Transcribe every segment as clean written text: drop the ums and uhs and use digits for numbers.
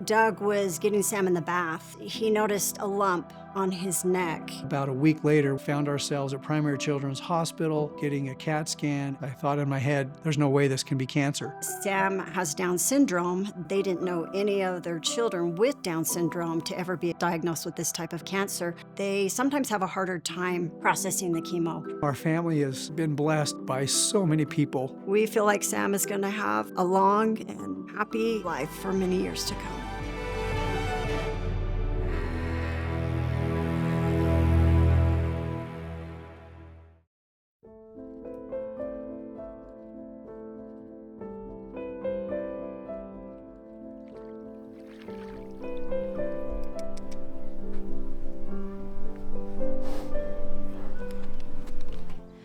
Doug was getting Sam in the bath. He noticed a lump on his neck. About a week later, found ourselves at Primary Children's Hospital getting a CAT scan. I thought in my head, there's no way this can be cancer. Sam has Down syndrome. They didn't know any other children with Down syndrome to ever be diagnosed with this type of cancer. They sometimes have a harder time processing the chemo. Our family has been blessed by so many people. We feel like Sam is going to have a long and happy life for many years to come.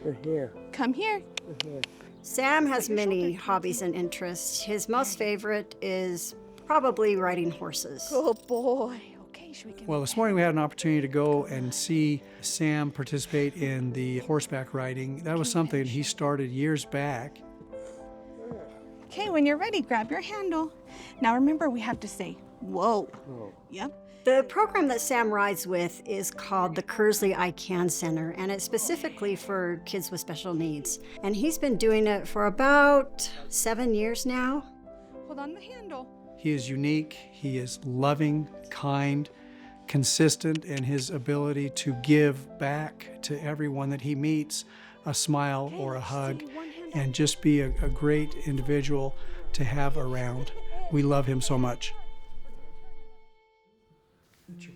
We're here. Come here. We're here. Sam has many hobbies and interests. His most favorite is probably riding horses. Oh boy. Okay, should we get Well, this morning we had an opportunity to go and see Sam participate in the horseback riding. That was something he started years back. Okay, when you're ready, grab your handle. Now remember, we have to say, whoa. Yep. The program that Sam rides with is called the Kersley I Can Center, and it's specifically for kids with special needs. And he's been doing it for about 7 years now. Hold on the handle. He is unique, he is loving, kind, consistent in his ability to give back to everyone that he meets a smile or a hug, and just be a great individual to have around. We love him so much.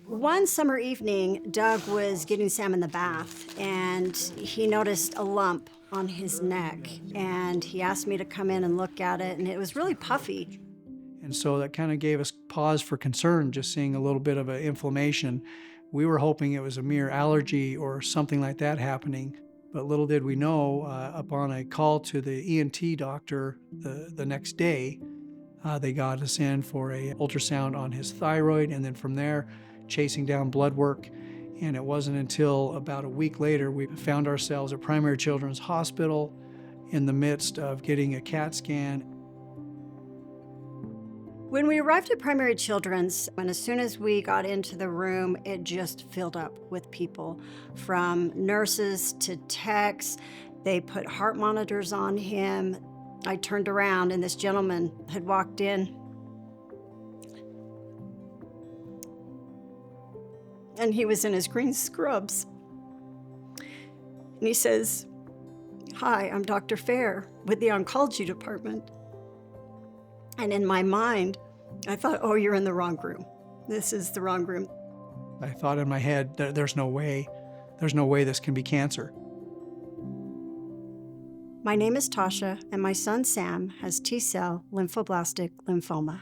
One summer evening, Doug was getting Sam in the bath, and he noticed a lump on his neck, and he asked me to come in and look at it, and it was really puffy. And so that kind of gave us pause for concern, just seeing a little bit of an inflammation. We were hoping it was a mere allergy or something like that happening, but little did we know, upon a call to the ENT doctor the next day, they got us in for a ultrasound on his thyroid, and then from there, chasing down blood work. And it wasn't until about a week later we found ourselves at Primary Children's Hospital in the midst of getting a CAT scan. When we arrived at Primary Children's, and as soon as we got into the room, it just filled up with people, from nurses to techs. They put heart monitors on him. I turned around and this gentleman had walked in. And he was in his green scrubs. And he says, "Hi, I'm Dr. Fair with the oncology department." And in my mind, I thought, oh, you're in the wrong room. This is the wrong room. I thought in my head, there's no way this can be cancer. My name is Tausha, and my son Sam has T-cell lymphoblastic lymphoma.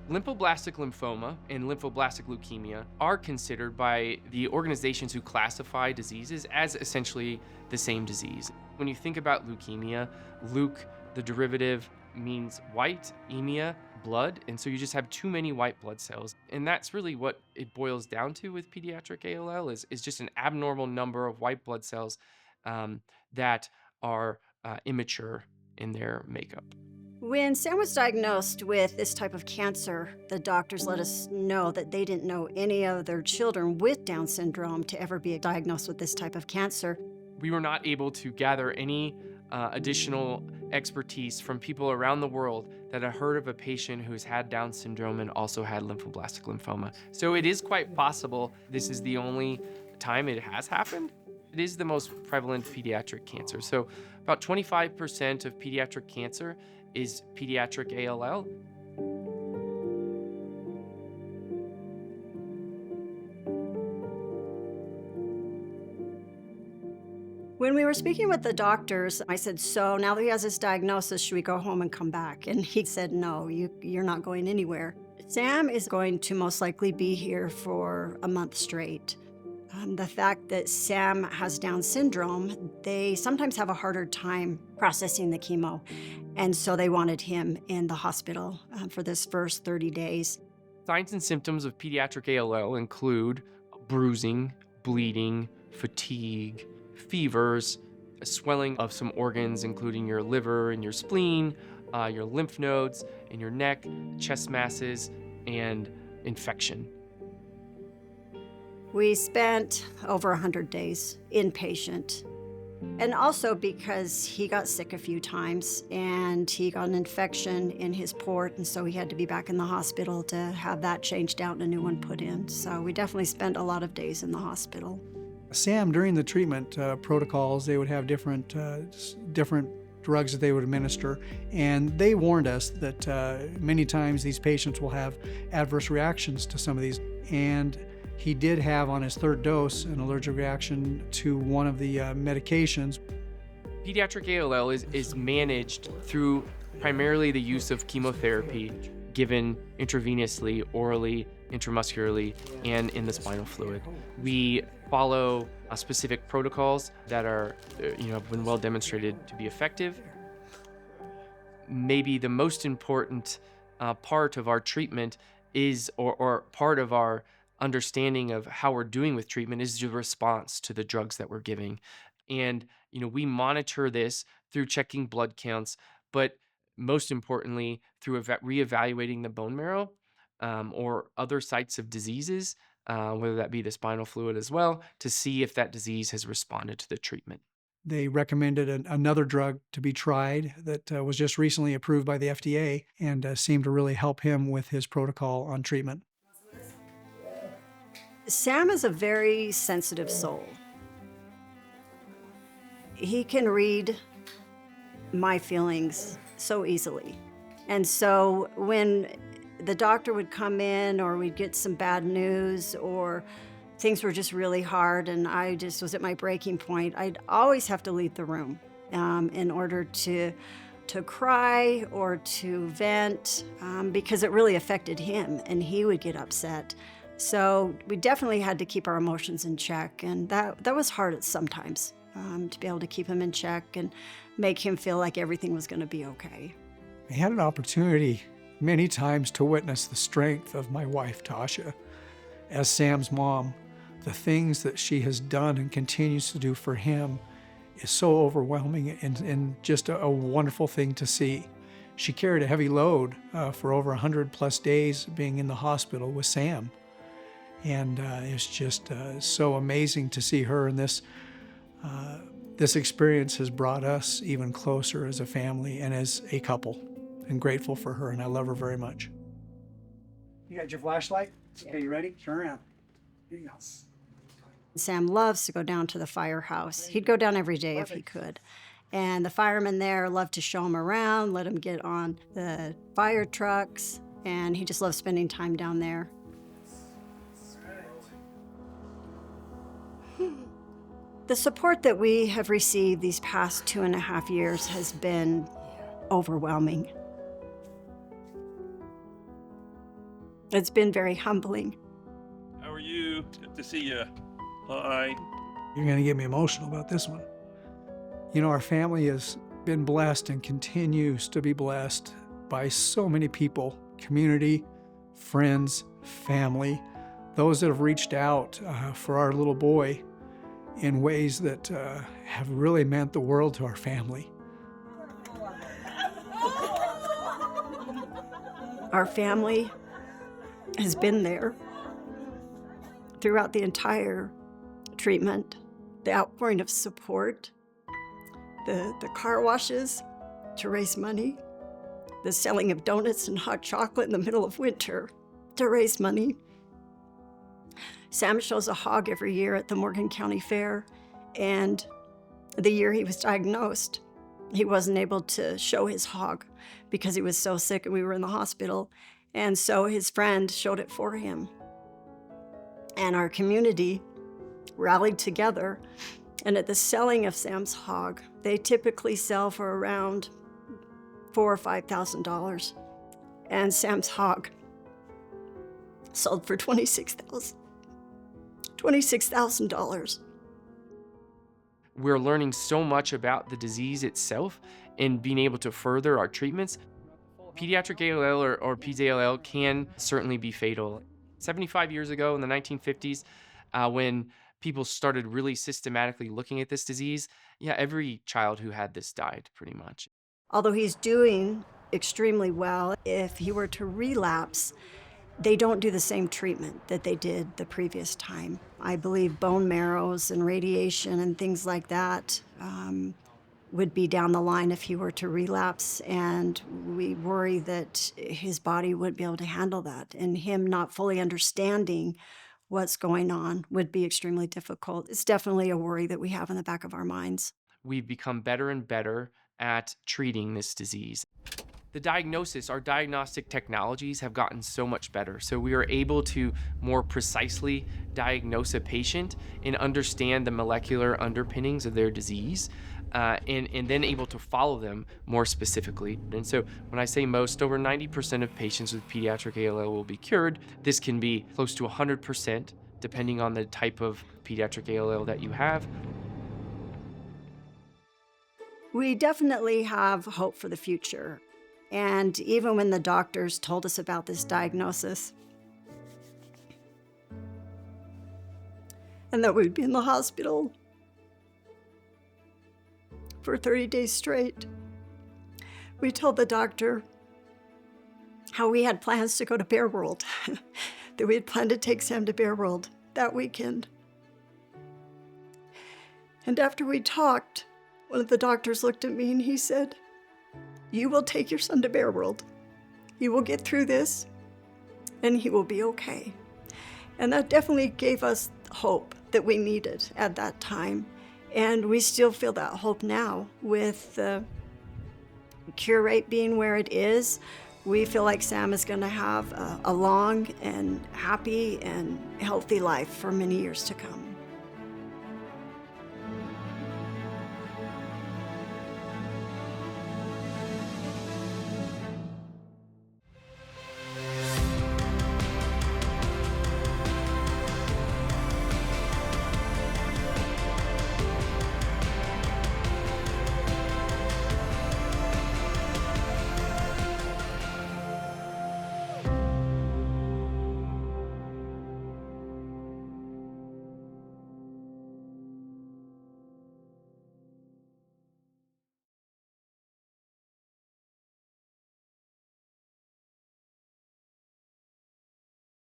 Lymphoblastic lymphoma and lymphoblastic leukemia are considered by the organizations who classify diseases as essentially the same disease. When you think about leukemia, Luke, the derivative, means white, emia, blood, and so you just have too many white blood cells. And that's really what it boils down to with pediatric ALL is just an abnormal number of white blood cells that are immature in their makeup. When Sam was diagnosed with this type of cancer, the doctors let us know that they didn't know any other children with Down syndrome to ever be diagnosed with this type of cancer. We were not able to gather any additional expertise from people around the world that had heard of a patient who's had Down syndrome and also had lymphoblastic lymphoma. So it is quite possible this is the only time it has happened. It is the most prevalent pediatric cancer. So about 25% of pediatric cancer is pediatric ALL. When we were speaking with the doctors, I said, so now that he has this diagnosis, should we go home and come back? And he said, no, you're not going anywhere. Sam is going to most likely be here for a month straight. The fact that Sam has Down syndrome, they sometimes have a harder time processing the chemo. And so they wanted him in the hospital for this first 30 days. Signs and symptoms of pediatric ALL include bruising, bleeding, fatigue, fevers, a swelling of some organs, including your liver and your spleen, your lymph nodes in your neck, chest masses, and infection. We spent over 100 days inpatient. And also because he got sick a few times and he got an infection in his port, and so he had to be back in the hospital to have that changed out and a new one put in. So we definitely spent a lot of days in the hospital. Sam, during the treatment protocols, they would have different drugs that they would administer, and they warned us that many times these patients will have adverse reactions to some of these. And he did have on his third dose an allergic reaction to one of the medications. Pediatric ALL is managed through primarily the use of chemotherapy given intravenously, orally, intramuscularly, and in the spinal fluid. We follow specific protocols that are, have been well demonstrated to be effective. Maybe the most important part of our treatment is, or part of our understanding of how we're doing with treatment, is the response to the drugs that we're giving. And, we monitor this through checking blood counts, but most importantly, through reevaluating the bone marrow or other sites of diseases, whether that be the spinal fluid as well, to see if that disease has responded to the treatment. They recommended another drug to be tried that was just recently approved by the FDA and seemed to really help him with his protocol on treatment. Sam is a very sensitive soul. He can read my feelings so easily. And so when the doctor would come in, or we'd get some bad news, or things were just really hard and I just was at my breaking point, I'd always have to leave the room in order to cry or to vent because it really affected him and he would get upset. So we definitely had to keep our emotions in check, and that was hard sometimes to be able to keep him in check and make him feel like everything was going to be okay. I had an opportunity many times to witness the strength of my wife, Tausha. As Sam's mom, the things that she has done and continues to do for him is so overwhelming and just a wonderful thing to see. She carried a heavy load for over 100 plus days being in the hospital with Sam. And it's just so amazing to see her, and this experience has brought us even closer as a family and as a couple. I'm grateful for her, and I love her very much. You got your flashlight? Okay, you ready? Turn around. Here you go. Sam loves to go down to the firehouse. He'd go down every day if he could. And the firemen there loved to show him around, let him get on the fire trucks, and he just loves spending time down there. The support that we have received these past 2.5 years has been overwhelming. It's been very humbling. How are you? Good to see you. Hi. You're going to get me emotional about this one. Our family has been blessed and continues to be blessed by so many people, community, friends, family, those that have reached out for our little boy in ways that have really meant the world to our family. Our family has been there throughout the entire treatment, the outpouring of support, the car washes to raise money, the selling of donuts and hot chocolate in the middle of winter to raise money. Sam shows a hog every year at the Morgan County Fair, and the year he was diagnosed, he wasn't able to show his hog because he was so sick and we were in the hospital, and so his friend showed it for him. And our community rallied together, and at the selling of Sam's hog, they typically sell for around $4,000 or $5,000, and Sam's hog sold for $26,000. $26,000. We're learning so much about the disease itself and being able to further our treatments. Pediatric ALL or pALL can certainly be fatal. 75 years ago in the 1950s, when people started really systematically looking at this disease, yeah, every child who had this died pretty much. Although he's doing extremely well, if he were to relapse, they don't do the same treatment that they did the previous time. I believe bone marrows and radiation and things like that would be down the line if he were to relapse, and we worry that his body wouldn't be able to handle that, and him not fully understanding what's going on would be extremely difficult. It's definitely a worry that we have in the back of our minds. We've become better and better at treating this disease. The diagnosis, our diagnostic technologies have gotten so much better. So we are able to more precisely diagnose a patient and understand the molecular underpinnings of their disease, and then able to follow them more specifically. And so when I say most, over 90% of patients with pediatric ALL will be cured. This can be close to 100% depending on the type of pediatric ALL that you have. We definitely have hope for the future. And even when the doctors told us about this diagnosis and that we'd be in the hospital for 30 days straight, we told the doctor how we had plans to go to Bear World, that we had planned to take Sam to Bear World that weekend. And after we talked, one of the doctors looked at me and he said, "You will take your son to Bear World. He will get through this and he will be okay." And that definitely gave us hope that we needed at that time. And we still feel that hope now with the cure rate being where it is. We feel like Sam is going to have a long and happy and healthy life for many years to come.